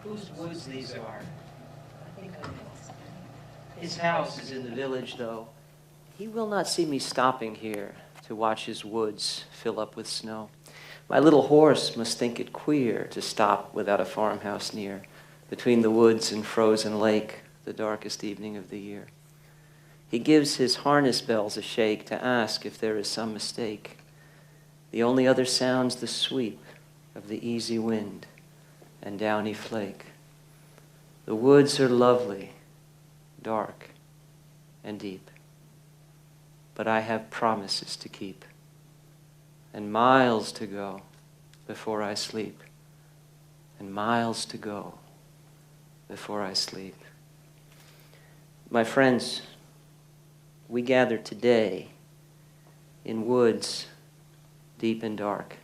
whose woods these are. I think I know. His house is in the village, though. He will not see me stopping here to watch his woods fill up with snow. My little horse must think it queer to stop without a farmhouse near, between the woods and frozen lake, the darkest evening of the year. He gives his harness bells a shake to ask if there is some mistake. The only other sound's the sweep of the easy wind and downy flake. The woods are lovely, dark and deep, but I have promises to keep and miles to go before I sleep, and miles to go before I sleep. My friends, we gather today in woods deep and dark,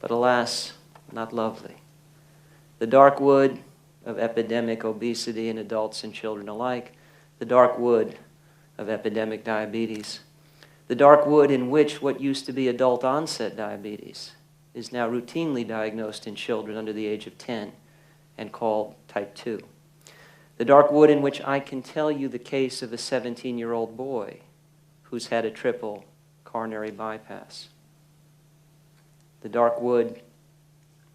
but alas, not lovely. The dark wood of epidemic obesity in adults and children alike, the dark wood of epidemic diabetes, the dark wood in which what used to be adult onset diabetes is now routinely diagnosed in children under the age of 10 and called type 2. The dark wood in which I can tell you the case of a 17-year-old boy who's had a triple coronary bypass. The dark wood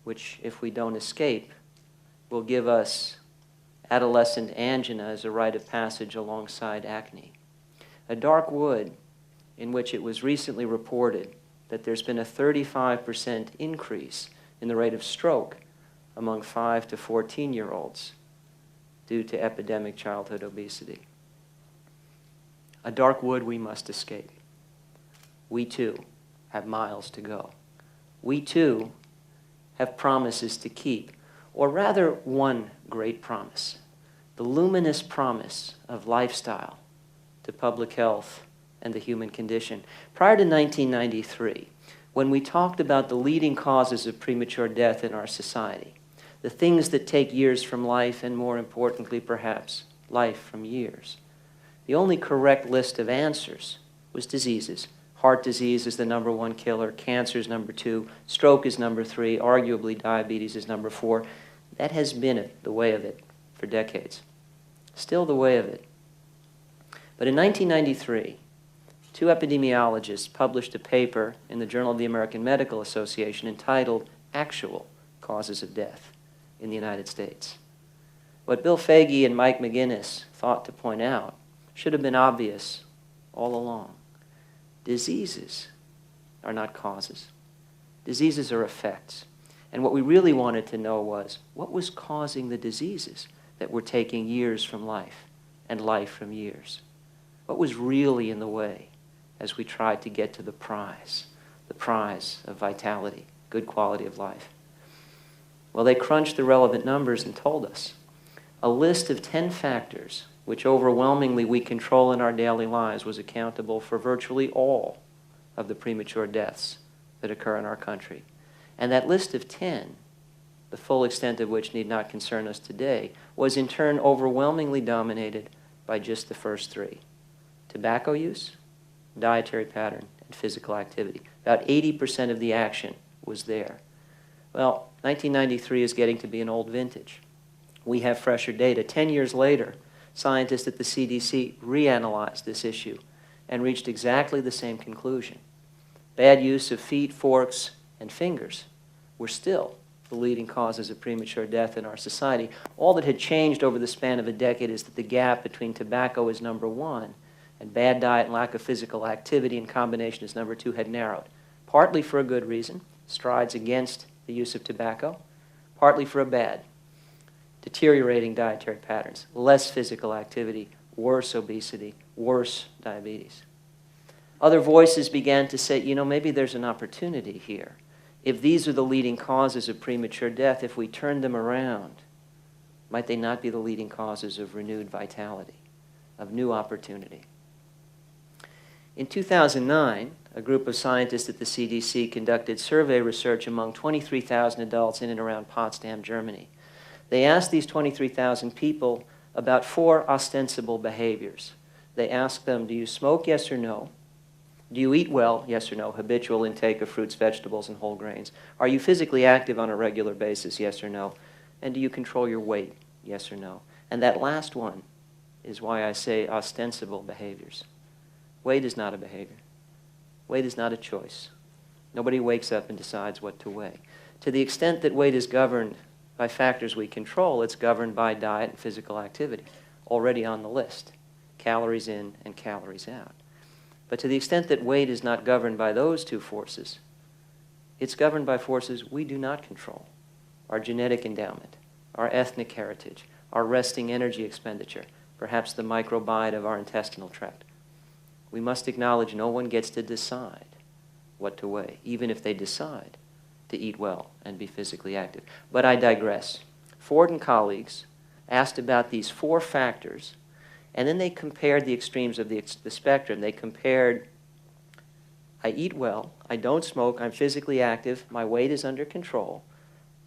which, if we don't escape, will give us adolescent angina as a rite of passage alongside acne. A dark wood in which it was recently reported that there's been a 35% increase in the rate of stroke among 5 to 14-year-olds due to epidemic childhood obesity. A dark wood we must escape. We too have miles to go. We too have promises to keep, or rather one great promise, the luminous promise of lifestyle to public health and the human condition. Prior to 1993, when we talked about the leading causes of premature death in our society, the things that take years from life, and more importantly, perhaps, life from years, the only correct list of answers was diseases. Heart disease is the number 1 killer, cancer is number 2, stroke is number 3, arguably diabetes is number 4. That has been the way of it for decades. Still the way of it. But in 1993, 2 epidemiologists published a paper in the Journal of the American Medical Association entitled Actual Causes of Death in the United States. What Bill Foege and Mike McGinnis thought to point out should have been obvious all along. Diseases are not causes. Diseases are effects. And what we really wanted to know was, what was causing the diseases that were taking years from life and life from years? What was really in the way as we tried to get to the prize of vitality, good quality of life? Well, they crunched the relevant numbers and told us a list of 10 factors which overwhelmingly we control in our daily lives was accountable for virtually all of the premature deaths that occur in our country. And that list of 10, the full extent of which need not concern us today, was in turn overwhelmingly dominated by just the first 3. Tobacco use, dietary pattern, and physical activity. About 80% of the action was there. Well, 1993 is getting to be an old vintage. We have fresher data. 10 years later, scientists at the CDC reanalyzed this issue and reached exactly the same conclusion. Bad use of feet, forks, and fingers were still the leading causes of premature death in our society. All that had changed over the span of a decade is that the gap between tobacco as number 1 and bad diet and lack of physical activity in combination as number 2 had narrowed, partly for a good reason, strides against the use of tobacco, partly for a bad, deteriorating dietary patterns, less physical activity, worse obesity, worse diabetes. Other voices began to say, maybe there's an opportunity here. If these are the leading causes of premature death, if we turn them around, might they not be the leading causes of renewed vitality, of new opportunity? In 2009, a group of scientists at the CDC conducted survey research among 23,000 adults in and around Potsdam, Germany. They asked these 23,000 people about 4 ostensible behaviors. They asked them, do you smoke, yes or no? Do you eat well, yes or no? Habitual intake of fruits, vegetables, and whole grains. Are you physically active on a regular basis, yes or no? And do you control your weight? Yes or no? And that last one is why I say ostensible behaviors. Weight is not a behavior. Weight is not a choice. Nobody wakes up and decides what to weigh. To the extent that weight is governed by factors we control, it's governed by diet and physical activity, already on the list. Calories in and calories out. But to the extent that weight is not governed by those two forces, it's governed by forces we do not control. Our genetic endowment, our ethnic heritage, our resting energy expenditure, perhaps the microbiome of our intestinal tract. We must acknowledge no one gets to decide what to weigh, even if they decide to eat well and be physically active. But I digress. Ford and colleagues asked about these 4 factors, and then they compared the extremes of the spectrum. They compared, I eat well, I don't smoke, I'm physically active, my weight is under control,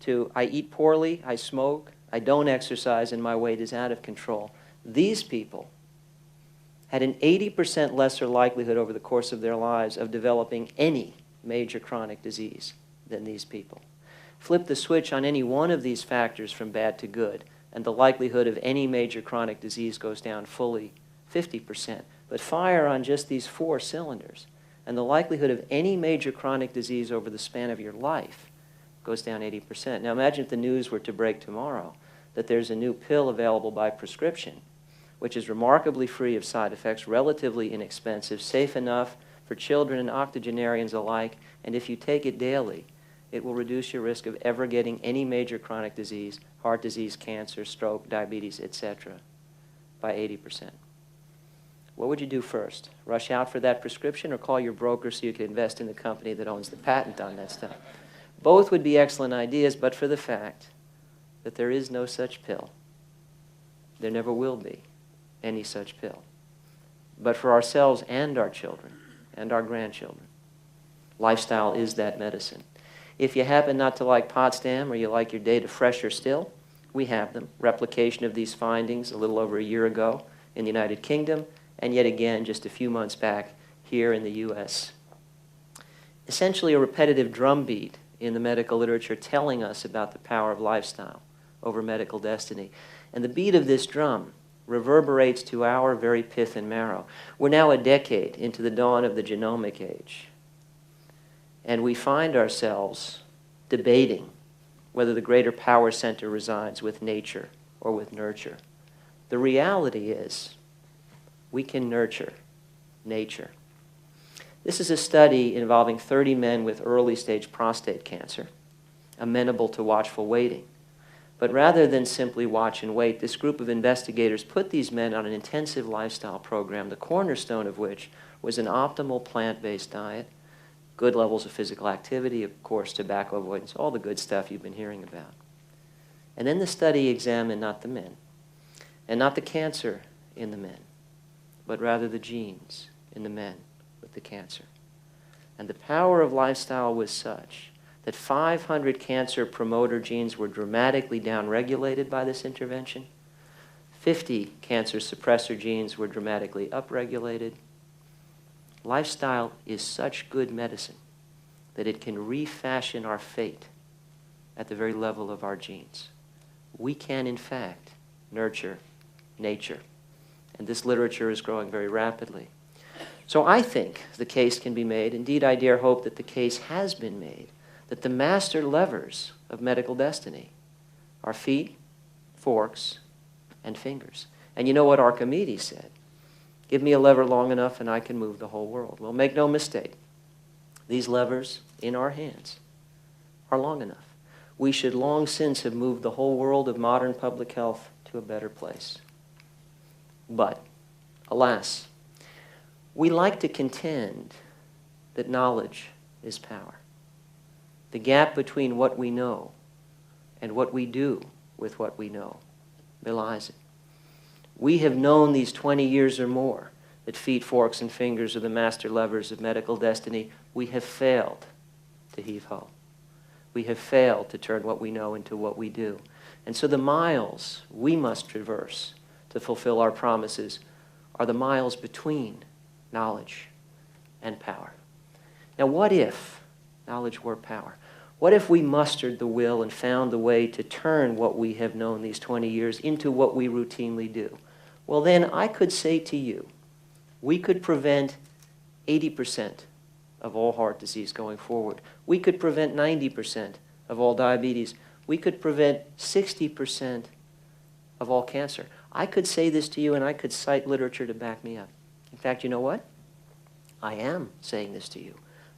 to I eat poorly, I smoke, I don't exercise, and my weight is out of control. These people had an 80% lesser likelihood over the course of their lives of developing any major chronic disease than these people. Flip the switch on any one of these factors from bad to good, and the likelihood of any major chronic disease goes down fully 50%. But fire on just these 4 cylinders, and the likelihood of any major chronic disease over the span of your life goes down 80%. Now imagine if the news were to break tomorrow that there's a new pill available by prescription, which is remarkably free of side effects, relatively inexpensive, safe enough for children and octogenarians alike, and if you take it daily, it will reduce your risk of ever getting any major chronic disease, heart disease, cancer, stroke, diabetes, etc., by 80%. What would you do first? Rush out for that prescription or call your broker so you can invest in the company that owns the patent on that stuff? Both would be excellent ideas, but for the fact that there is no such pill. There never will be any such pill. But for ourselves and our children and our grandchildren, lifestyle is that medicine. If you happen not to like Potsdam or you like your data fresher still, we have them. Replication of these findings a little over a year ago in the United Kingdom, and yet again just a few months back here in the U.S. Essentially a repetitive drumbeat in the medical literature telling us about the power of lifestyle over medical destiny. And the beat of this drum reverberates to our very pith and marrow. We're now a decade into the dawn of the genomic age, and we find ourselves debating whether the greater power center resides with nature or with nurture. The reality is we can nurture nature. This is a study involving 30 men with early-stage prostate cancer, amenable to watchful waiting. But rather than simply watch and wait, this group of investigators put these men on an intensive lifestyle program, the cornerstone of which was an optimal plant-based diet, good levels of physical activity, of course, tobacco avoidance, all the good stuff you've been hearing about. And then the study examined not the men, and not the cancer in the men, but rather the genes in the men with the cancer. And the power of lifestyle was such that 500 cancer promoter genes were dramatically downregulated by this intervention. 50 cancer suppressor genes were dramatically upregulated. Lifestyle is such good medicine that it can refashion our fate at the very level of our genes. We can, in fact, nurture nature. And this literature is growing very rapidly. So I think the case can be made, indeed I dare hope that the case has been made, that the master levers of medical destiny are feet, forks, and fingers. And you know what Archimedes said? Give me a lever long enough and I can move the whole world. Well, make no mistake. These levers in our hands are long enough. We should long since have moved the whole world of modern public health to a better place. But, alas, we like to contend that knowledge is power. The gap between what we know and what we do with what we know belies it. We have known these 20 years or more that feet, forks, and fingers are the master levers of medical destiny. We have failed to heave ho. We have failed to turn what we know into what we do. And so the miles we must traverse to fulfill our promises are the miles between knowledge and power. Now, what if knowledge were power? What if we mustered the will and found the way to turn what we have known these 20 years into what we routinely do? Well, then I could say to you, we could prevent 80% of all heart disease going forward. We could prevent 90% of all diabetes. We could prevent 60% of all cancer. I could say this to you and I could cite literature to back me up. In fact, you know what? I am saying this to you.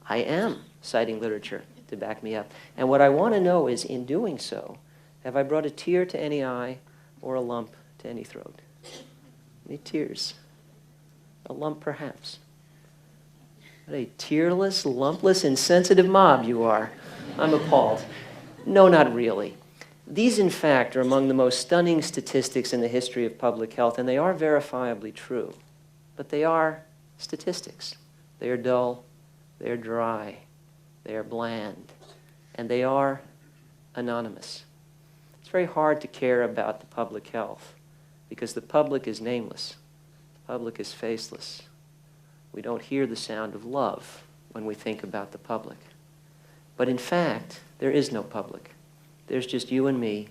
I am citing literature to back me up. And what I want to know is, in doing so, have I brought a tear to any eye or a lump to any throat? Any tears? A lump, perhaps. What a tearless, lumpless, insensitive mob you are. I'm appalled. No, not really. These, in fact, are among the most stunning statistics in the history of public health, and they are verifiably true. But they are statistics. They are dull, they are dry, they are bland, and they are anonymous. It's very hard to care about the public health because the public is nameless. The public is faceless. We don't hear the sound of love when we think about the public. But in fact, there is no public. There's just you and me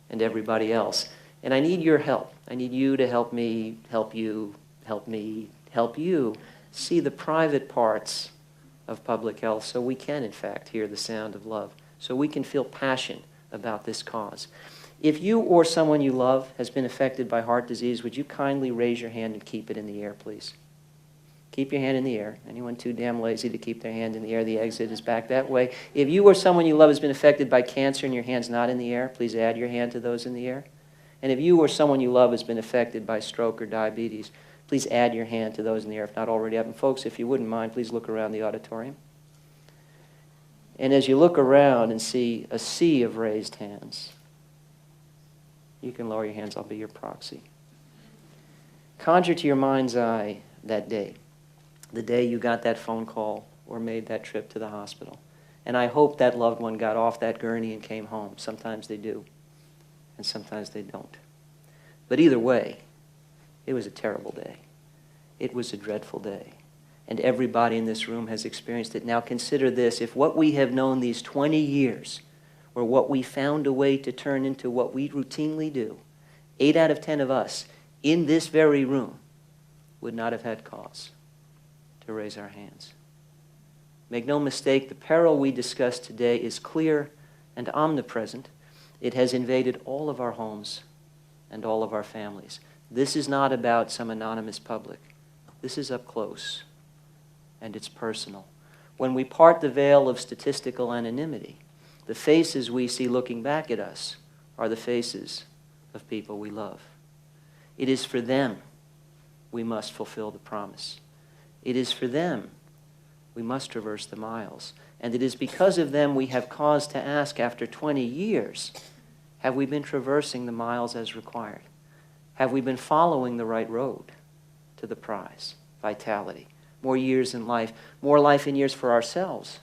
and everybody else. And I need your help. I need you to help me, help you, help me, help you see the private parts of public health so we can, in fact, hear the sound of love, so we can feel passion about this cause. If you or someone you love has been affected by heart disease, would you kindly raise your hand and keep it in the air, please? Keep your hand in the air. Anyone too damn lazy to keep their hand in the air, the exit is back that way. If you or someone you love has been affected by cancer and your hand's not in the air, please add your hand to those in the air. And if you or someone you love has been affected by stroke or diabetes, please add your hand to those in the air if not already up. And folks, if you wouldn't mind, please look around the auditorium. And as you look around and see a sea of raised hands, you can lower your hands, I'll be your proxy. Conjure to your mind's eye that day, the day you got that phone call or made that trip to the hospital. And I hope that loved one got off that gurney and came home. Sometimes they do, and sometimes they don't. But either way, it was a terrible day. It was a dreadful day. And everybody in this room has experienced it. Now consider this. If what we have known these 20 years were what we found a way to turn into what we routinely do, 8 out of 10 of us in this very room would not have had cause to raise our hands. Make no mistake, the peril we discuss today is clear and omnipresent. It has invaded all of our homes and all of our families. This is not about some anonymous public. This is up close, and it's personal. When we part the veil of statistical anonymity, the faces we see looking back at us are the faces of people we love. It is for them we must fulfill the promise. It is for them we must traverse the miles. And it is because of them we have cause to ask after 20 years, have we been traversing the miles as required? Have we been following the right road to the prize, vitality, more years in life, more life in years for ourselves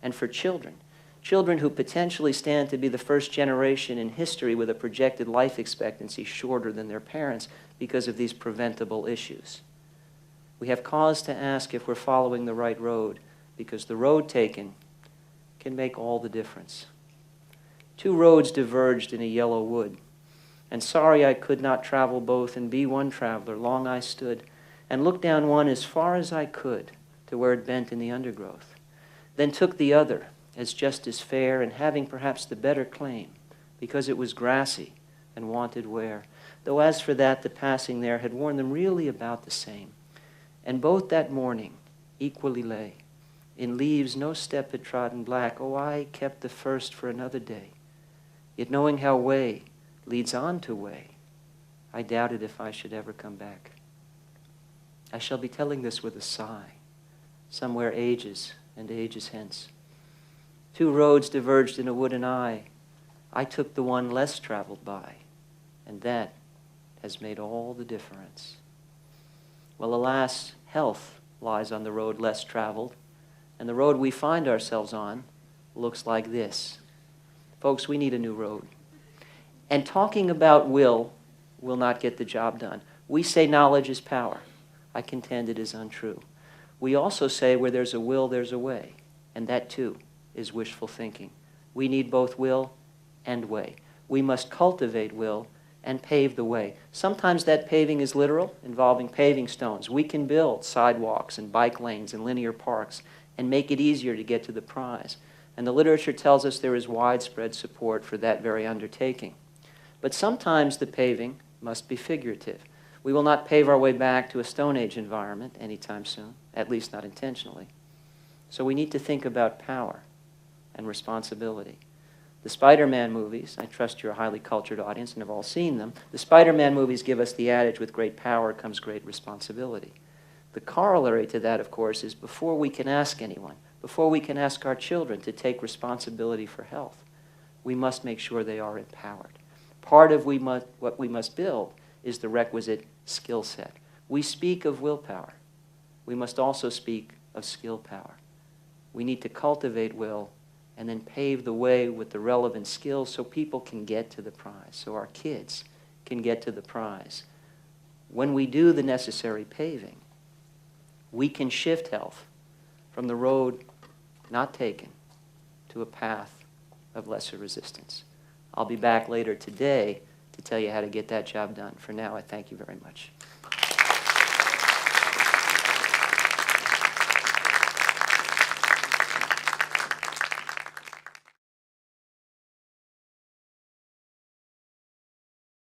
and for children? Children who potentially stand to be the first generation in history with a projected life expectancy shorter than their parents because of these preventable issues. We have cause to ask if we're following the right road because the road taken can make all the difference. 2 roads diverged in a yellow wood. And sorry I could not travel both and be one traveler. Long I stood and looked down one as far as I could to where it bent in the undergrowth. Then took the other as just as fair and having perhaps the better claim because it was grassy and wanted wear. Though as for that, the passing there had worn them really about the same. And both that morning equally lay. In leaves no step had trodden black. Oh, I kept the first for another day. Yet knowing how way leads on to way, I doubted if I should ever come back. I shall be telling this with a sigh, somewhere ages and ages hence. 2 roads diverged in a wood, and I took the one less traveled by, and that has made all the difference. Well, alas, health lies on the road less traveled, and the road we find ourselves on looks like this. Folks, we need a new road. And talking about will not get the job done. We say knowledge is power. I contend it is untrue. We also say where there's a will, there's a way. And that, too, is wishful thinking. We need both will and way. We must cultivate will and pave the way. Sometimes that paving is literal, involving paving stones. We can build sidewalks and bike lanes and linear parks and make it easier to get to the prize. And the literature tells us there is widespread support for that very undertaking. But sometimes the paving must be figurative. We will not pave our way back to a Stone Age environment anytime soon, at least not intentionally. So we need to think about power and responsibility. The Spider-Man movies, I trust you're a highly cultured audience and have all seen them, the Spider-Man movies give us the adage, with great power comes great responsibility. The corollary to that, of course, is before we can ask anyone, before we can ask our children to take responsibility for health, we must make sure they are empowered. Part of what we must build is the requisite skill set. We speak of willpower. We must also speak of skill power. We need to cultivate will and then pave the way with the relevant skills so people can get to the prize, so our kids can get to the prize. When we do the necessary paving, we can shift health from the road not taken to a path of lesser resistance. I'll be back later today to tell you how to get that job done. For now, I thank you very much.